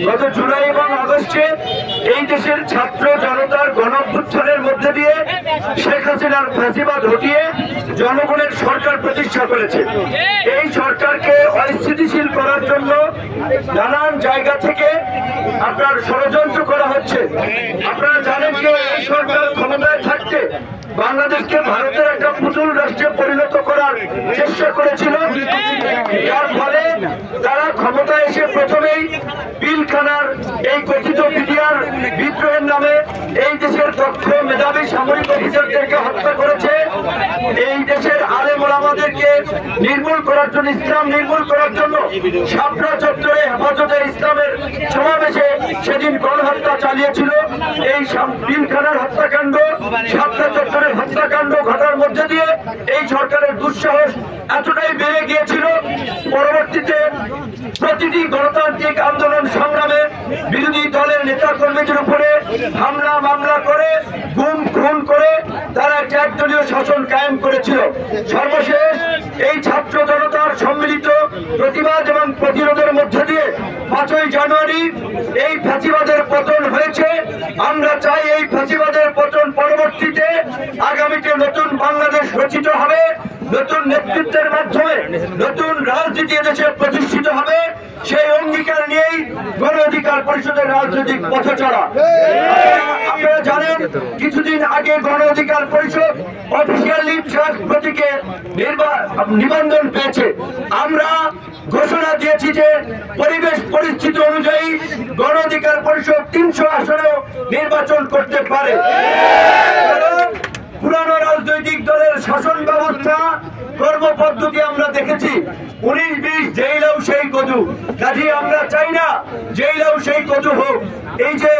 গত জুলাই এবং আগস্টে এই দেশের ছাত্র জনতার গণঅভ্যুত্থানের মধ্যে দিয়ে শেখ হাসিনার ফাঁসিবাদ হটিয়ে জনগণের সরকার প্রতিষ্ঠা করেছে। এই সরকারকে অস্থিতিশীল করার জন্য নানান জায়গা থেকে আপনার ষড়যন্ত্র করা হচ্ছে। আপনারা জানেন যে এই সরকার ক্ষমতায় থাকতে বাংলাদেশকে ভারতের একটা পুতুল রাষ্ট্রে পরিণত করার চেষ্টা করেছিল, যার ফলে তারা ক্ষমতায় এসে প্রথমেই পিলখানার এই কথিত বিডিআর বিদ্রোহের নামে এই দেশের দক্ষ মেধাবী সামরিক অফিসারদেরকে হত্যা করেছে। এই দেশের আলেম ওলামাদেরকে নির্মূল করার জন্য, ইসলাম নির্মূল করার জন্য শাপলা চত্বরে হেফাজতে ইসলামের সমাবেশে সেদিন গণহত্যা চালিয়েছিল। এই পিলখানার হত্যাকাণ্ড, শাপলা চত্বরের হত্যাকাণ্ড ঘটার মধ্যে দিয়ে এই সরকারের দুঃসাহস এতটাই বেড়ে গিয়েছিল, পরবর্তীতে প্রতিটি গণতান্ত্রিক আন্দোলন সংগ্রামে বিরোধী দলের নেতা কর্মীদের উপরে হামলা মামলা করে, গুম খুন করে তারা একটা একদলীয় শাসন কায়েম করেছিল। সর্বশেষ এই ছাত্র জনতার সম্মিলিত প্রতিবাদ এবং প্রতিরোধের মধ্যে দিয়ে 5ই জানুয়ারি এই ফ্যাসিবাদের পতন হয়েছে। আমরা চাই এই ফ্যাসিবাদের পতন পরবর্তীতে আগামীতে নতুন বাংলাদেশ রচিত হবে, নতুন নেতৃত্বের মাধ্যমে নতুন রাজনীতি দেশে প্রতিষ্ঠিত হবে। সেই অঙ্গীকার নিয়েই গণ অধিকার পরিষদের রাজনৈতিক পথচলা। আপনারা জানেন কিছুদিন আগে গণ অধিকার পরিষদ অফিসিয়ালি ট্রাস্ট প্রতীকে নিবন্ধন পেয়েছে। আমরা ঘোষণা দিয়েছি যে পরিবেশ পরিস্থিতি অনুযায়ী গণ অধিকার পরিষদ 300 আসনেও নির্বাচন করতে পারে। পুরানো রাজনৈতিক দলের শাসন ব্যবস্থা কর্মপদ্ধতি আমরা দেখেছি, 19-20 জেলাও সেই কদু। কাজে আমরা চাই না জেলাও সেই কদু হোক। এই যে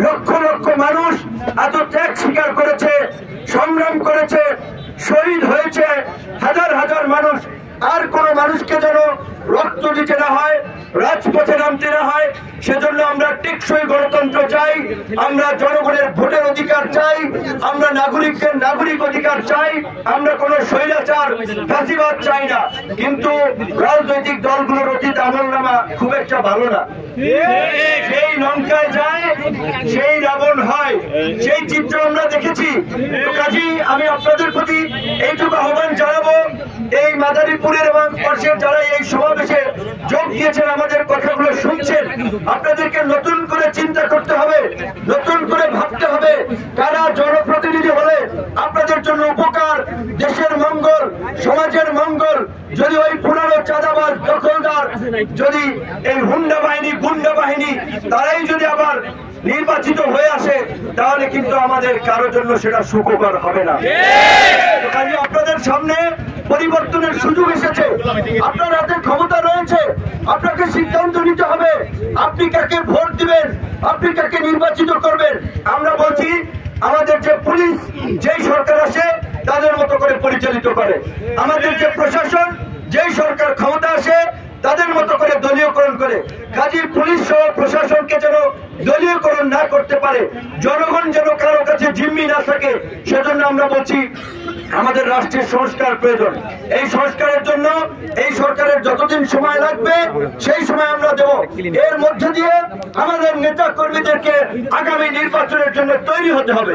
লক্ষ লক্ষ মানুষ এত ত্যাগ স্বীকার করেছে, সংগ্রাম করেছে, শহীদ হয়েছে হাজার হাজার মানুষ, আর কোন মানুষকে যেন রক্ত দিতে না হয়, রাজপথে নামতে না হয়, সেজন্য আমরা টেকসই গণতন্ত্র চাই, আমরা জনগণের ভোটের অধিকার চাই, আমরা নাগরিকদের নাগরিক অধিকার চাই, আমরা কোন স্বৈরাচার ফ্যাসিবাদ চাই না। কিন্তু রাজনৈতিক দলগুলোর অতীত আমলনামা খুব একটা ভালো না। সেই লঙ্কায় যায় সেই রাবণ হয়, সেই চিত্র আমরা দেখেছি। কাজী আমি আপনাদের প্রতি এইটুকু আহ্বান জানাবো, এই মাদারীপুরের এবং পাশের যারা এই সমাবেশে যোগ দিয়েছেন, আমাদের কথাগুলো শুনছেন, আপনাদেরকে নতুন করে চিন্তা করতে হবে, নতুন করে ভাবতে হবে কারা জনপ্রতিনিধি হলে আপনাদের জন্য উপকার, দেশের মঙ্গল, সমাজের মঙ্গল। যদি ওই পুরানো চাঁদাবাজ দখলদার, যদি এই হুন্ডা বাহিনী গুন্ডা বাহিনী তারাই যদি আবার নির্বাচিত হয়ে আসে, তাহলে কিন্তু আমাদের কারোর জন্য সেটা সুখকর হবে না। আপনাদের সামনে পরিবর্তনের সুযোগ এসেছে, আপনার হাতে ক্ষমতা রয়েছে, আপনাকে সিদ্ধান্ত নিতে হবে আপনি কাকে ভোট দিবেন, আপনি কাকে নির্বাচিত করবেন। আমরা বলছি আমাদের যে পুলিশ যেই সরকার আসে তাদের মতো করে পরিচালিত করে, আমাদের যে প্রশাসন যেই সরকার ক্ষমতা আসে তাদের মতো করে দলীয়করণ করে। কাজী পুলিশ সহ প্রশাসনকে যেন দলীয়করণ না করতে পারে, জনগণ যেন কারো কাছে জিম্মি না থাকে, সেজন্য আমরা বলছি আমাদের রাষ্ট্রের সংস্কার প্রয়োজন। এই সংস্কারের জন্য এই সরকারের যতদিন সময় লাগবে সেই সময় আমরা দেব। এর মধ্যে দিয়ে আমাদের নেতা কর্মীদেরকে আগামী নির্বাচনের জন্য তৈরি হতে হবে।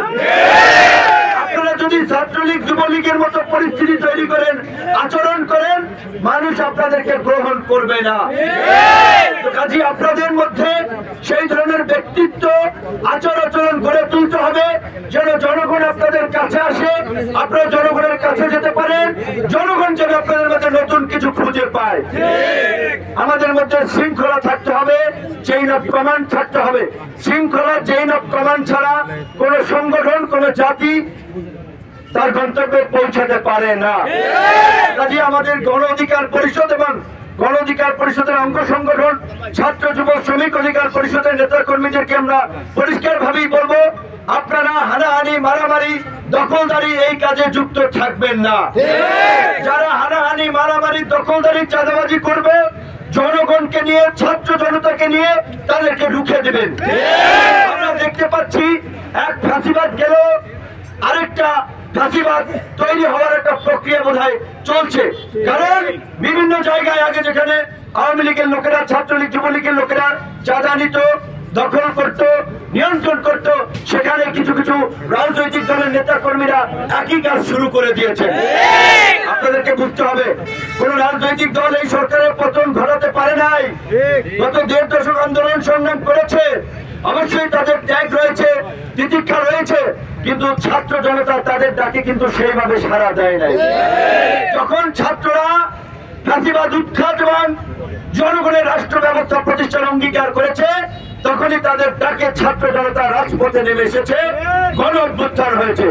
আপনারা যদি ছাত্রলীগ যুবলীগের মতো পরিস্থিতি তৈরি করেন, আচরণ করেন, মানুষ আপনাদেরকে গ্রহণ করবে না। কাজে আপনাদের মধ্যে সেই ধরনের ব্যক্তিত্ব আচরণ গড়ে তুলতে হবে যেন জনগণ আপনাদের কাছে আসে, আপনারা জনগণের কাছে যেতে পারেন, জনগণ যেন আপনাদের মধ্যে নতুন কিছু খুঁজে পায়। আমাদের মধ্যে শৃঙ্খলা থাকতে হবে, চেইন অফ কমান্ড থাকতে হবে। শৃঙ্খলা চেইন অফ কমান্ড ছাড়া কোন সংগঠন, কোন জাতি তার গন্তব্যে পৌঁছাতে পারে না। কাজে আমাদের গণ অধিকার পরিষদ এবং গণ অধিকার পরিষদের অঙ্গ সংগঠন ছাত্র যুব শ্রমিক অধিকার পরিষদের নেতা কর্মীদেরকে আমরা পরিষ্কার ভাবেই বলবো, আপনারা হানাহানি মারামারি দখলদারি এই কাজে যুক্ত থাকবেন না। যারা হানাহানি মারামারি দখলদারি চাঁদাবাজি করবে, জনগণকে নিয়ে, ছাত্র জনতাকে নিয়ে তাদেরকে রুখে দেবেন। আমরা দেখতে পাচ্ছি এক ফ্যাসিবাদ গেল, আরেকটা ফ্যাসিবাদ তৈরি হওয়ার একটা প্রক্রিয়া বোধহয় চলছে। কারণ বিভিন্ন জায়গায় আগে যেখানে আওয়ামী লীগের লোকেরা, ছাত্রলীগ, যুবলীগের লোকেরা চাঁদা নিত, দখল করত, নিয়ন্ত্রণ করত, সেখানে কিছু কিছু রাজনৈতিক দলের নেতা কর্মীরা একই কাজ শুরু করে দিয়েছে। আপনাদেরকে বুঝতে হবে, কোন রাজনৈতিক দল এই সরকারের পতন ঘটাতে পারে নাই। গত 1.5 দশক আন্দোলন সংগ্রাম করেছে, অবশ্যই তাদের ত্যাগ রয়েছে, তিতিক্ষা রয়েছে, কিন্তু ছাত্র জনতা তাদের ডাকে কিন্তু সেইভাবে সাড়া দেয় নাই। যখন ছাত্ররা ফাঁসিবাদ উৎখাত এবং জনগণের রাষ্ট্র ব্যবস্থা প্রতিষ্ঠান অঙ্গীকার করেছে, তখনই তাদের ডাকে ছাত্র জনতা রাজপথে নেমে এসেছে, গণ অভ্যুত্থান হয়েছে।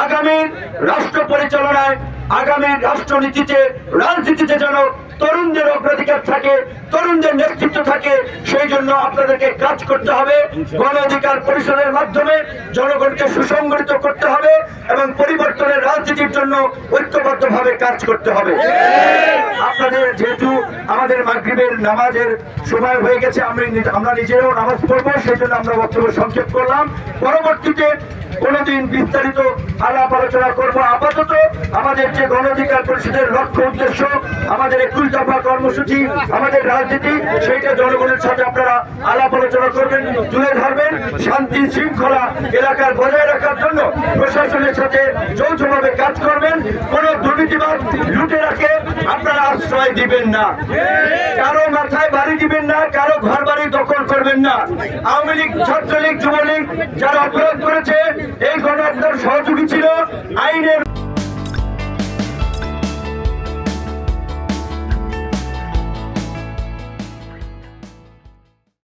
আগামী রাষ্ট্র পরিচালনায়, আগামী রাষ্ট্রনীতিতে, রাজনীতিতে যেন তরুণদের অগ্রাধিকার থাকে, তরুণদের নেতৃত্ব থাকে, সেই জন্য আপনাদেরকে কাজ করতে হবে। গণ অধিকার পরিষদের মাধ্যমে জনগণকে সুসংগঠিত করতে হবে এবং পরিবর্তনের রাজনীতির জন্য ঐক্যবদ্ধভাবে কাজ করতে হবে। আপনাদের যেহেতু আমাদের মাগরিবের নামাজের সময় হয়ে গেছে, আমরা নিজেরাও নামাজ পড়বো, সেই জন্য আমরা বক্তব্য সংক্ষেপ করলাম। পরবর্তীতে কোনদিন বিস্তারিত আলাপ আলোচনা করবো। আপাতত আমাদের যে গণ অধিকার পরিষদের লক্ষ্য উদ্দেশ্য, আমাদের 21 দফা কর্মসূচি, আমাদের রাজনীতি, সেইটা জনগণের সাথে আপনারা আলাপ আলোচনা করবেন, তুলে ধরবেন। শান্তি শৃঙ্খলা এলাকার বজায় রাখার জন্য প্রশাসনের সাথে যৌথভাবে কাজ করবেন। কোন দুর্নীতিবাদ লুটেরাকে আপনারা আশ্রয় দিবেন না, কারো মাথায় বাড়ি দিবেন না, কারো ঘর বাড়ি দখল করবেন না। আওয়ামী লীগ, ছাত্রলীগ, যুবলীগ যারা অপরাধ করেছে, এই গণ অধিকার সহযোগী ছিল, আইনের